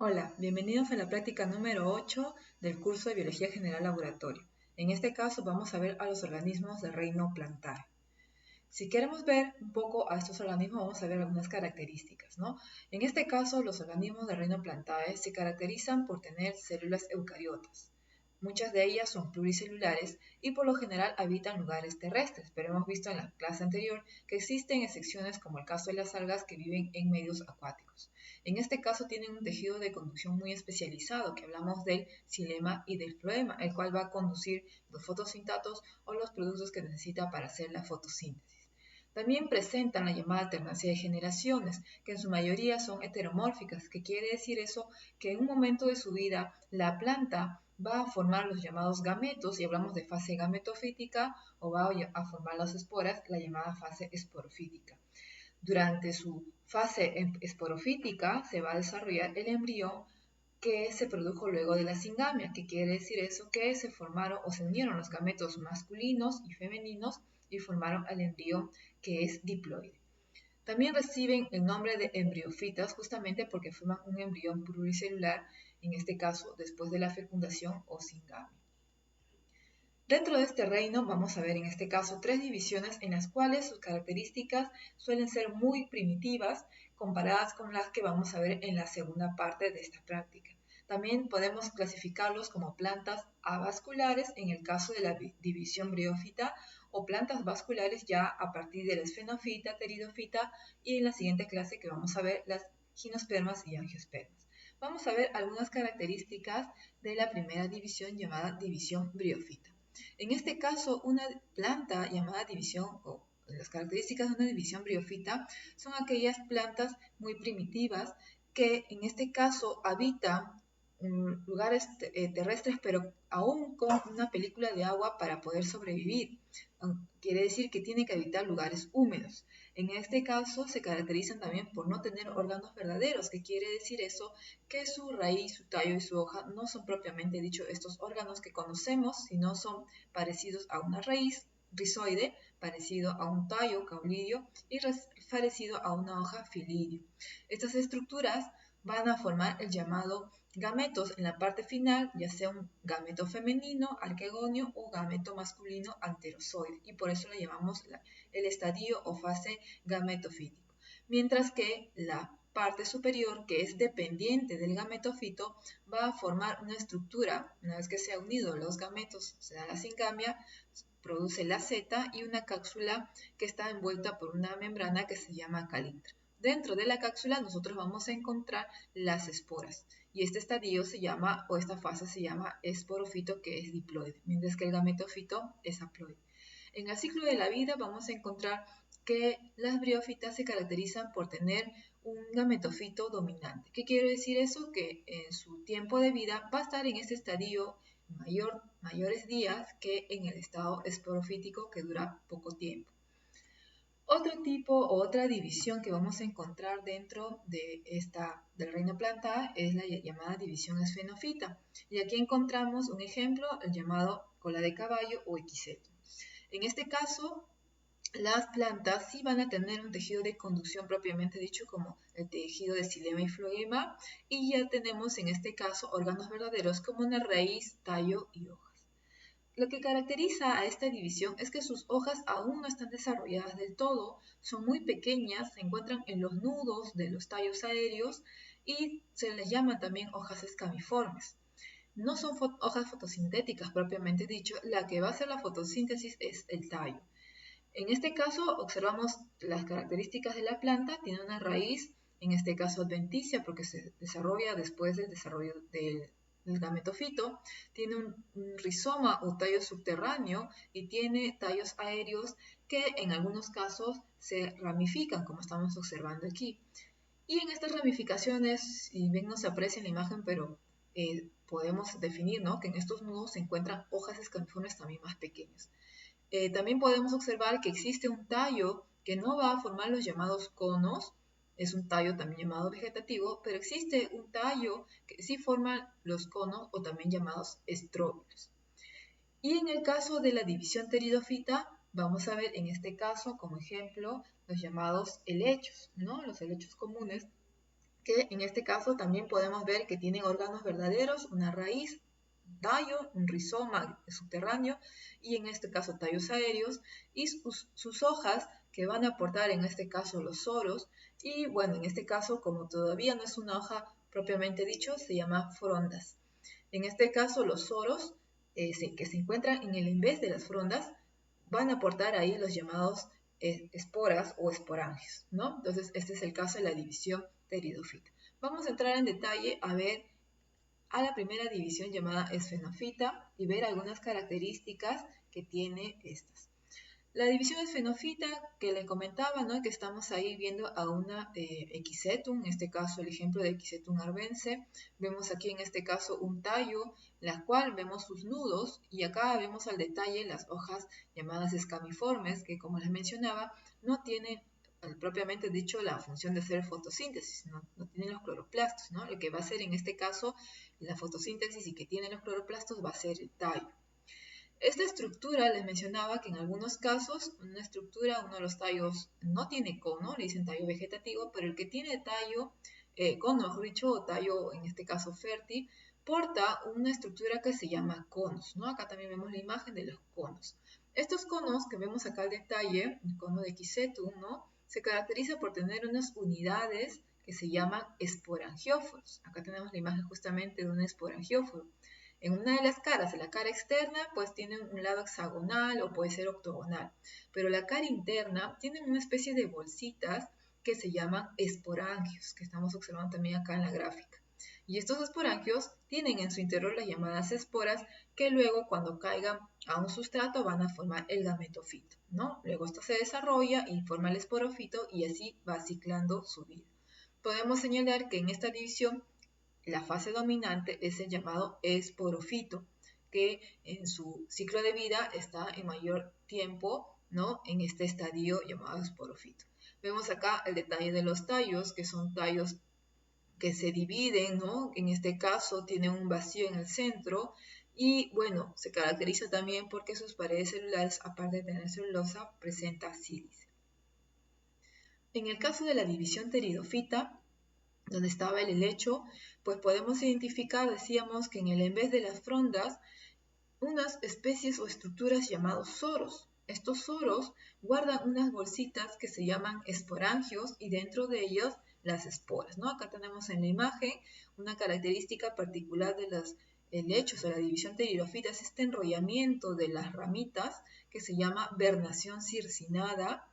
Hola, bienvenidos a la práctica número 8 del curso de Biología General Laboratorio. En este caso vamos a ver a los organismos del reino Plantae. Si queremos ver un poco a estos organismos, vamos a ver algunas características, ¿no? En este caso, los organismos del reino Plantae se caracterizan por tener células eucariotas. Muchas de ellas son pluricelulares y por lo general habitan lugares terrestres, pero hemos visto en la clase anterior que existen excepciones como el caso de las algas que viven en medios acuáticos. En este caso tienen un tejido de conducción muy especializado, que hablamos del xilema y del floema, el cual va a conducir los fotosintatos o los productos que necesita para hacer la fotosíntesis. También presentan la llamada alternancia de generaciones, que en su mayoría son heteromórficas, que quiere decir eso que en un momento de su vida la planta va a formar los llamados gametos, y hablamos de fase gametofítica, o va a formar las esporas, la llamada fase esporofítica. Durante su fase esporofítica se va a desarrollar el embrión que se produjo luego de la singamia, que quiere decir eso que se formaron o se unieron los gametos masculinos y femeninos y formaron el embrión que es diploide. También reciben el nombre de embriofitas justamente porque forman un embrión pluricelular, en este caso después de la fecundación o singamia. Dentro de este reino vamos a ver en este caso tres divisiones en las cuales sus características suelen ser muy primitivas comparadas con las que vamos a ver en la segunda parte de esta práctica. También podemos clasificarlos como plantas avasculares en el caso de la división briófita o plantas vasculares ya a partir de la esfenofita, pteridofita y en la siguiente clase que vamos a ver las gimnospermas y angiospermas. Vamos a ver algunas características de la primera división llamada división briófita. En este caso, una planta llamada división o las características de una división briófita son aquellas plantas muy primitivas que en este caso habitan lugares terrestres, pero aún con una película de agua para poder sobrevivir. Quiere decir que tiene que habitar lugares húmedos. En este caso se caracterizan también por no tener órganos verdaderos, que quiere decir eso que su raíz, su tallo y su hoja no son propiamente dicho estos órganos que conocemos, sino son parecidos a una raíz rizoide, parecido a un tallo caulidio y parecido a una hoja filidio. Estas estructuras van a formar el llamado gametos en la parte final, ya sea un gameto femenino, arquegonio, o gameto masculino, anterozoide, y por eso le llamamos el estadio o fase gametofítico. Mientras que la parte superior, que es dependiente del gametofito, va a formar una estructura, una vez que se han unido los gametos, se da la singamia, produce la seta y una cápsula que está envuelta por una membrana que se llama calintra. Dentro de la cápsula nosotros vamos a encontrar las esporas y este estadio se llama, o esta fase se llama esporofito, que es diploide, mientras que el gametofito es haploide. En el ciclo de la vida vamos a encontrar que las briófitas se caracterizan por tener un gametofito dominante. ¿Qué quiere decir eso? Que en su tiempo de vida va a estar en este estadio mayores días que en el estado esporofítico, que dura poco tiempo. Otro tipo o otra división que vamos a encontrar dentro de del reino Plantae es la llamada división esfenofita. Y aquí encontramos un ejemplo, el llamado cola de caballo o equiseto. En este caso, las plantas sí van a tener un tejido de conducción propiamente dicho como el tejido de xilema y floema, y ya tenemos en este caso órganos verdaderos como una raíz, tallo y hojas. Lo que caracteriza a esta división es que sus hojas aún no están desarrolladas del todo, son muy pequeñas, se encuentran en los nudos de los tallos aéreos y se les llama también hojas escamiformes. No son hojas fotosintéticas propiamente dicho, la que va a hacer la fotosíntesis es el tallo. En este caso observamos las características de la planta, tiene una raíz, en este caso adventicia porque se desarrolla después del desarrollo del gametofito, tiene un rizoma o tallo subterráneo y tiene tallos aéreos que en algunos casos se ramifican como estamos observando aquí. Y en estas ramificaciones, si bien no se aprecia en la imagen, pero podemos definir, ¿no?, que en estos nudos se encuentran hojas escamiformes también más pequeñas. También podemos observar que existe un tallo que no va a formar los llamados conos, es un tallo también llamado vegetativo, pero existe un tallo que sí forma los conos o también llamados estróbilos. Y en el caso de la división pteridofita, vamos a ver en este caso como ejemplo los llamados helechos, ¿no? Los helechos comunes que en este caso también podemos ver que tienen órganos verdaderos, una raíz, un tallo, un rizoma subterráneo y en este caso tallos aéreos y sus hojas que van a aportar en este caso los soros y bueno, en este caso como todavía no es una hoja propiamente dicho, se llama frondas. En este caso los soros que se encuentran en el en vez de las frondas van a aportar ahí los llamados esporas o esporangios, ¿no? Entonces, este es el caso de la división pteridofita. Vamos a entrar en detalle a ver a la primera división llamada esfenofita y ver algunas características que tiene estas. La división esfenofita que le comentaba, ¿no? Que estamos ahí viendo a una Equisetum, en este caso el ejemplo de Equisetum arvense. Vemos aquí en este caso un tallo, la cual vemos sus nudos y acá vemos al detalle las hojas llamadas escamiformes, que como les mencionaba, no tienen propiamente dicho la función de hacer fotosíntesis, no tienen los cloroplastos, ¿no? Lo que va a hacer en este caso la fotosíntesis y que tiene los cloroplastos va a ser el tallo. Esta estructura les mencionaba que en algunos casos una estructura, uno de los tallos no tiene cono, le dicen tallo vegetativo, pero el que tiene tallo, cono mejor dicho, o tallo en este caso fértil, porta una estructura que se llama conos, ¿no? Acá también vemos la imagen de los conos. Estos conos que vemos acá al detalle, el cono de Equisetum, ¿no? Se caracteriza por tener unas unidades que se llaman esporangióforos. Acá tenemos la imagen justamente de un esporangióforo. En una de las caras, la cara externa, pues tiene un lado hexagonal o puede ser octogonal, pero la cara interna tiene una especie de bolsitas que se llaman esporangios, que estamos observando también acá en la gráfica. Y estos esporangios tienen en su interior las llamadas esporas que luego cuando caigan a un sustrato van a formar el gametofito, ¿no? Luego esto se desarrolla y forma el esporofito y así va ciclando su vida. Podemos señalar que en esta división la fase dominante es el llamado esporofito, que en su ciclo de vida está en mayor tiempo, ¿no? En este estadio llamado esporofito. Vemos acá el detalle de los tallos, que son tallos que se dividen, ¿no? En este caso tienen un vacío en el centro y bueno, se caracteriza también porque sus paredes celulares, aparte de tener celulosa, presenta sílice. En el caso de la división pteridofita, donde estaba el helecho, pues podemos identificar, decíamos, que en el en vez de las frondas, unas especies o estructuras llamados soros. Estos soros guardan unas bolsitas que se llaman esporangios y dentro de ellos las esporas, ¿no? Acá tenemos en la imagen una característica particular de los helechos o la división pteridofita, es este enrollamiento de las ramitas que se llama vernación circinada,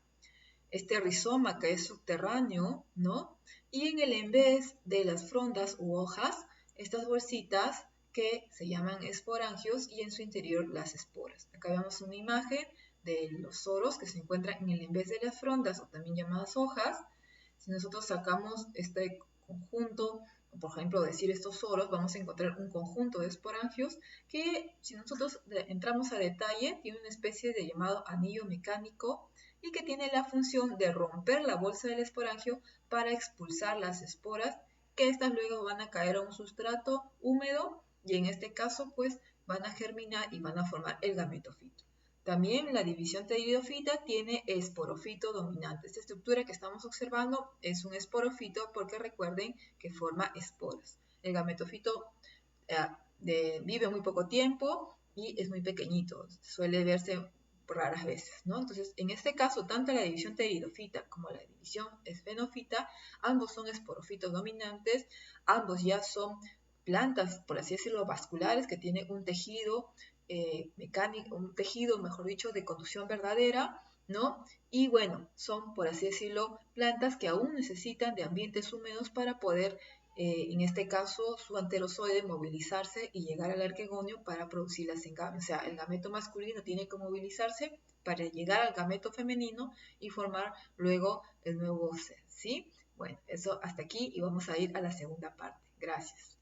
este rizoma que es subterráneo, ¿no? Y en el en vez de las frondas u hojas, estas bolsitas que se llaman esporangios y en su interior las esporas. Acá vemos una imagen de los soros que se encuentran en el en vez de las frondas o también llamadas hojas. Si nosotros sacamos este conjunto, por ejemplo, decir estos soros, vamos a encontrar un conjunto de esporangios que si nosotros entramos a detalle, tiene una especie de llamado anillo mecánico y que tiene la función de romper la bolsa del esporangio para expulsar las esporas, que estas luego van a caer a un sustrato húmedo y en este caso pues van a germinar y van a formar el gametofito. También la división pteridofita tiene esporofito dominante. Esta estructura que estamos observando es un esporofito porque recuerden que forma esporas. El gametofito vive muy poco tiempo y es muy pequeñito, suele verse raras veces, ¿no? Entonces, en este caso, tanto la división pteridofita como la división esfenofita, ambos son esporofitos dominantes, ambos ya son plantas, por así decirlo, vasculares, que tienen un tejido mecánico, un tejido, mejor dicho, de conducción verdadera, ¿no? Y bueno, son, por así decirlo, plantas que aún necesitan de ambientes húmedos para poder en este caso su anterozoide movilizarse y llegar al arquegonio para producir las engames. O sea, el gameto masculino tiene que movilizarse para llegar al gameto femenino y formar luego el nuevo ser, ¿sí? Bueno, eso hasta aquí y vamos a ir a la segunda parte. Gracias.